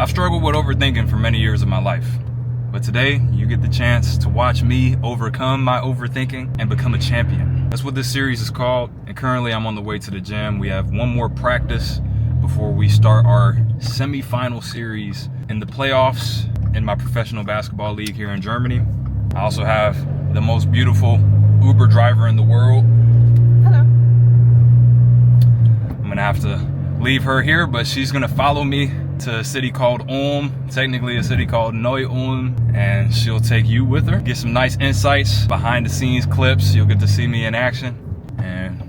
I've struggled with overthinking for many years of my life, but today you get the chance to watch me overcome my overthinking and become a champion. That's what this series is called, and currently I'm on the way to the gym. We have one more practice before we start our semi-final series in the playoffs in my professional basketball league here in Germany. I also have the most beautiful Uber driver in the world. Hello. I'm gonna have to leave her here, but she's gonna follow me to a city called Ulm, technically a city called Neu-Ulm, and she'll take you with her. Get some nice insights, behind the scenes clips. You'll get to see me in action. And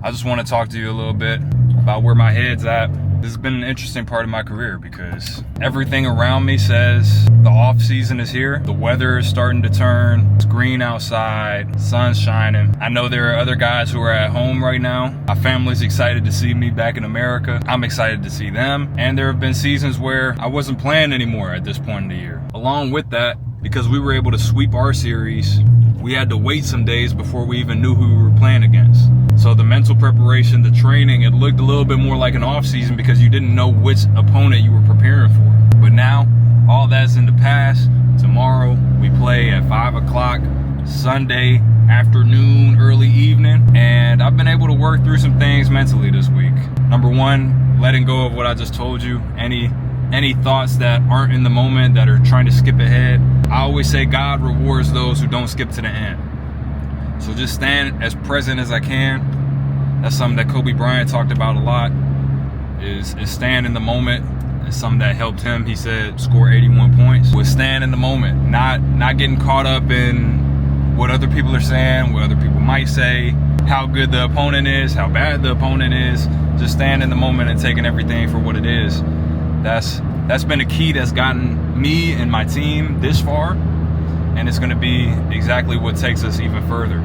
I just want to talk to you a little bit about where my head's at. This has been an interesting part of my career because everything around me says the off season is here. The weather is starting to turn. It's green outside, sun's shining. I know there are other guys who are at home right now. My family's excited to see me back in America. I'm excited to see them. And there have been seasons where I wasn't playing anymore at this point in the year. Along with that, because we were able to sweep our series, we had to wait some days before we even knew who we were playing against. So the mental preparation, the training, it looked a little bit more like an off season because you didn't know which opponent you were preparing for. But now, all that's in the past. Tomorrow, we play at 5 o'clock, Sunday afternoon, early evening. And I've been able to work through some things mentally this week. Number one, letting go of what I just told you. Any thoughts that aren't in the moment, that are trying to skip ahead. I always say God rewards those who don't skip to the end. So just stand as present as I can. That's something that Kobe Bryant talked about a lot, is stand in the moment. It's something that helped him. He said score 81 points. Was stand in the moment, not getting caught up in what other people are saying, what other people might say, how good the opponent is, how bad the opponent is. Just stand in the moment and taking everything for what it is. That's been a key that's gotten me and my team this far, and it's going to be exactly what takes us even further.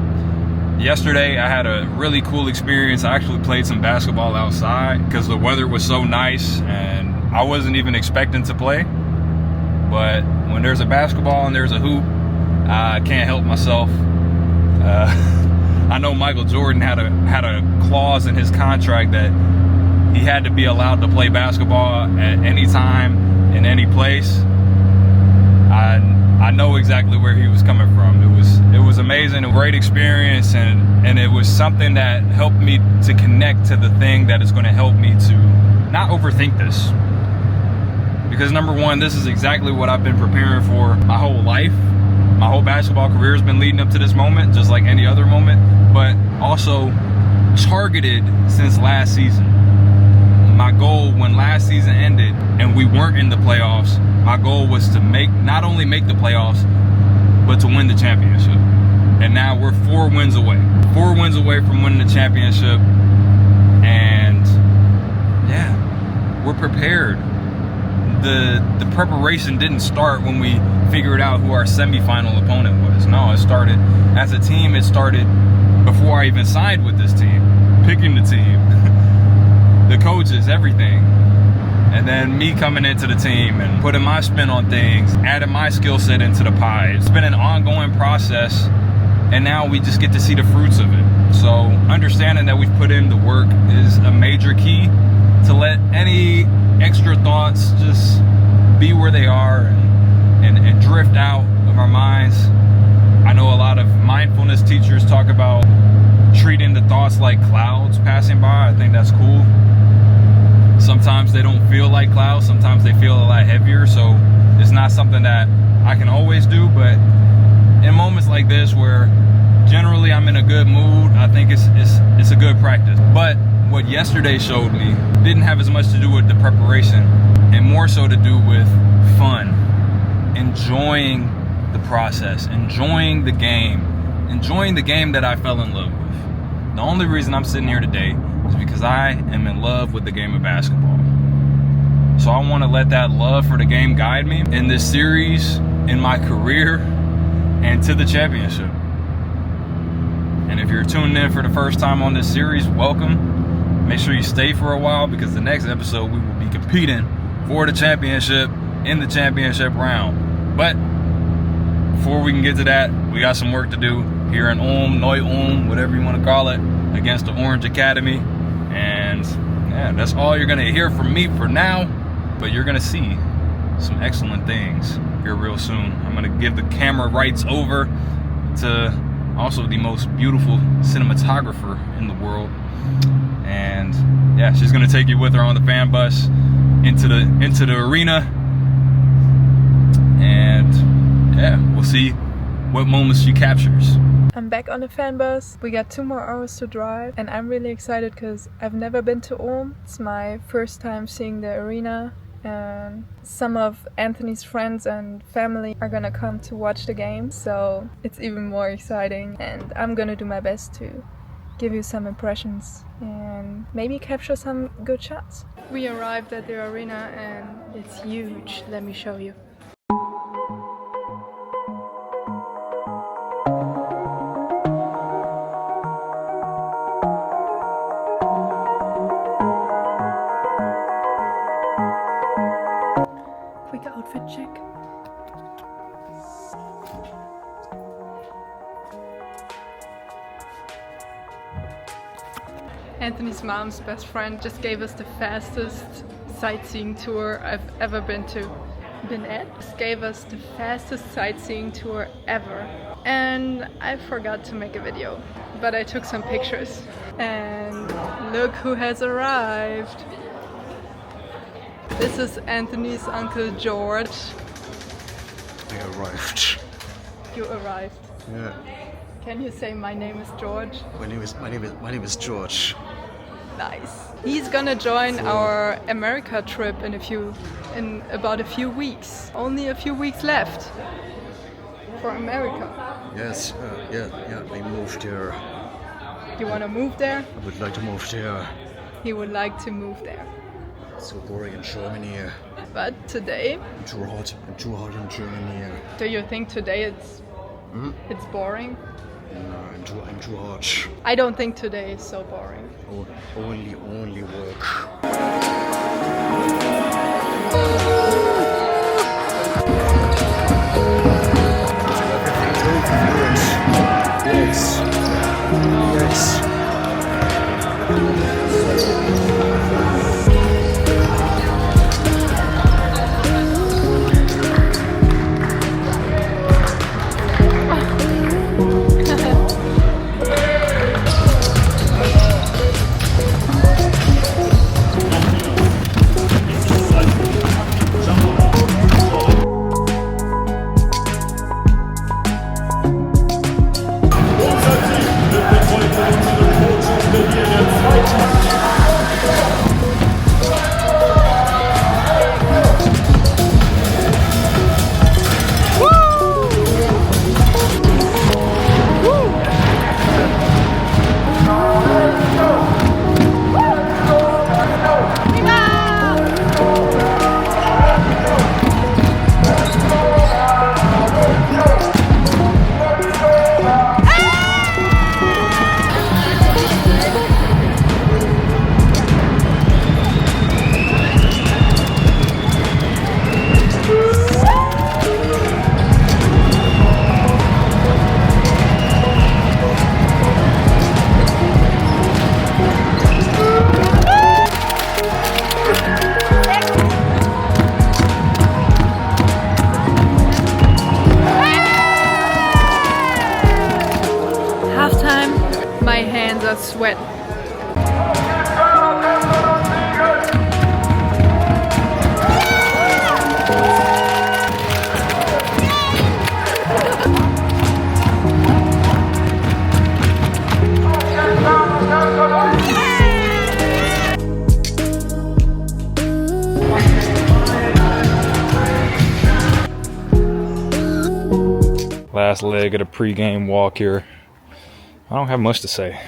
Yesterday, I had a really cool experience. I actually played some basketball outside because the weather was so nice, and I wasn't even expecting to play. But when there's a basketball and there's a hoop, I can't help myself. I know Michael Jordan had a clause in his contract that he had to be allowed to play basketball at any time, in any place. I know exactly where he was coming from. It was amazing, a great experience, and it was something that helped me to connect to the thing that is going to help me to not overthink this. Because number one, this is exactly what I've been preparing for my whole life. My whole basketball career has been leading up to this moment, just like any other moment, but also targeted since last season. My goal when last season ended and we weren't in the playoffs, my goal was to not only make the playoffs, but to win the championship. And now we're 4 wins away. 4 wins away from winning the championship. And yeah, we're prepared. The preparation didn't start when we figured out who our semifinal opponent was. No, it started as a team. It started before I even signed with this team, picking the team. The coaches, everything. And then me coming into the team and putting my spin on things, adding my skill set into the pie. It's been an ongoing process, and now we just get to see the fruits of it. So understanding that we've put in the work is a major key to let any extra thoughts just be where they are and drift out of our minds. I know a lot of mindfulness teachers talk about treating the thoughts like clouds passing by. I think that's cool. Sometimes they don't feel like clouds, sometimes they feel a lot heavier, so it's not something that I can always do, but in moments like this where generally I'm in a good mood, I think it's a good practice. But what yesterday showed me didn't have as much to do with the preparation and more so to do with fun, enjoying the process, enjoying the game that I fell in love with. The only reason I'm sitting here today is because I am in love with the game of basketball. So I want to let that love for the game guide me in this series, in my career, and to the championship. And if you're tuning in for the first time on this series, welcome. Make sure you stay for a while because the next episode we will be competing for the championship in the championship round. But before we can get to that, we got some work to do here in Ulm, Neu-Ulm, whatever you want to call it, against the Orange Academy. And yeah, that's all you're going to hear from me for now. but you're gonna see some excellent things here real soon. I'm gonna give the camera rights over to also the most beautiful cinematographer in the world, and yeah, she's gonna take you with her on the fan bus into the arena, and yeah, we'll see what moments she captures. I'm back on the fan bus. We got 2 more hours to drive, and I'm really excited because I've never been to Ulm. It's my first time seeing the arena, and some of Anthony's friends and family are gonna come to watch the game, so it's even more exciting, and I'm gonna do my best to give you some impressions and maybe capture some good shots. We arrived at the arena and it's huge. Let me show you. Quick outfit check. Anthony's mom's best friend just gave us the fastest sightseeing tour I've ever been at. Just gave us the fastest sightseeing tour ever. And I forgot to make a video, but I took some pictures. And look who has arrived. This is Anthony's Uncle George. I arrived. You arrived. Yeah. Can you say my name is George? My name is George. Nice. He's gonna join our America trip in about a few weeks. Only a few weeks left for America. Yes. Yeah. I moved here. You wanna move there? I would like to move there. He would like to move there. It's so boring in Germany. But today, I'm too hot in Germany. do you think today it's boring? No, I'm too hot. I don't think today is so boring. Only work. Yes. My hands are sweating. Last leg of the pre-game walk here. I don't have much to say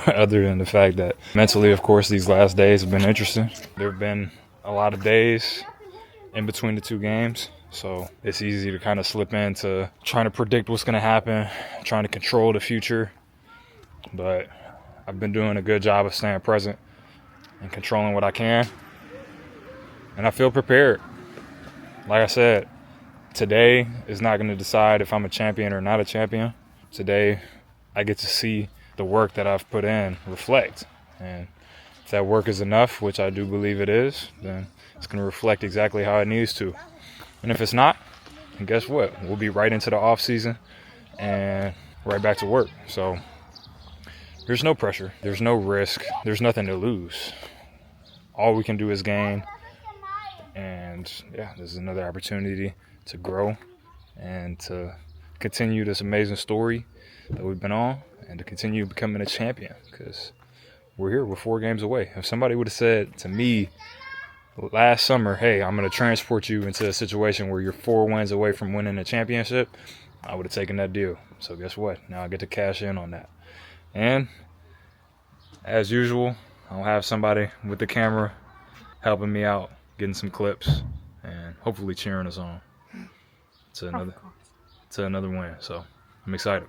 other than the fact that mentally, of course, these last days have been interesting. There have been a lot of days in between the 2 games, so it's easy to kind of slip into trying to predict what's going to happen, trying to control the future. But I've been doing a good job of staying present and controlling what I can, and I feel prepared. Like I said, today is not going to decide if I'm a champion or not a champion. Today, I get to see the work that I've put in reflect. And If that work is enough, which I do believe it is, then it's going to reflect exactly how it needs to. And if it's not, then guess what? We'll be right into the off season and right back to work. So there's no pressure, there's no risk, there's nothing to lose. All we can do is gain. And yeah, this is another opportunity to grow and to continue this amazing story that we've been on and to continue becoming a champion, because we're here, we're 4 games away. If somebody would have said to me last summer, hey, I'm going to transport you into a situation where you're 4 wins away from winning a championship, I would have taken that deal. So guess what? Now I get to cash in on that. And as usual, I'll have somebody with the camera helping me out, getting some clips, and hopefully cheering us on to another win. So I'm excited.